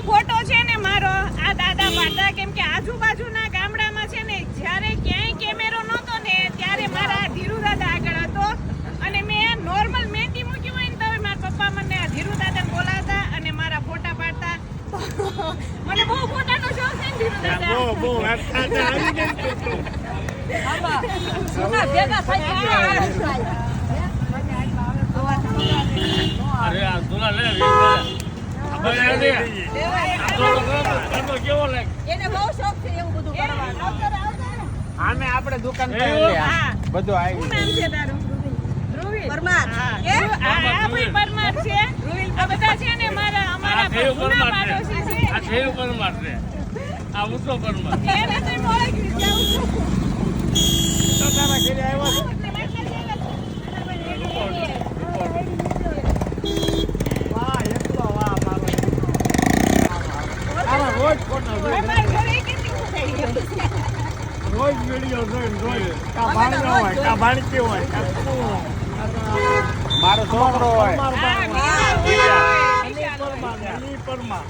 photo છે ને મારો આ દાદા પાડતા કેમ કે આજુબાજુના ગામડામાં છે ને જ્યારે ક્યાંય કેમેરો નહોતો ને ત્યારે મારા ધીરુ દાદા આગળ હતો અને મેં નોર્મલ મહેંદી મૂકી હોય ને તો મારા પપ્પા મને ધીરુ દાદાને બોલાવતા અને મારા ફોટા પાડતા મને બહુ ફોટાનો શોખ છે ને ધીરુ દાદા બહુ વાર્તા આવી ગઈ સુના ભેગા થઈ ગયા અરે આ દુલા લે કેવો લાગે એને બહુ શોખ છે એવું બધું કરવાનું આમે આપણે દુકાન પર બધું આવી નામ છે તારું ધ્રુવી પરમાર આ ભાઈ પરમાર છે આ બધા છે ને મારા અમારા જૂના પાડોશી છે આ થેયું પરમાર છે આ ઉસો પરમાર એને તો ઓળખી જાઉં છું તો તારા ઘરે આવ્યો વાહ એટલો વાહ મારો આમાં રોજ ફોટો રોજ વિડિયો રોજ કા ભાણ્યો હોય કા ભાણકી હોય મારો છોકરો હોય હા, પરમાર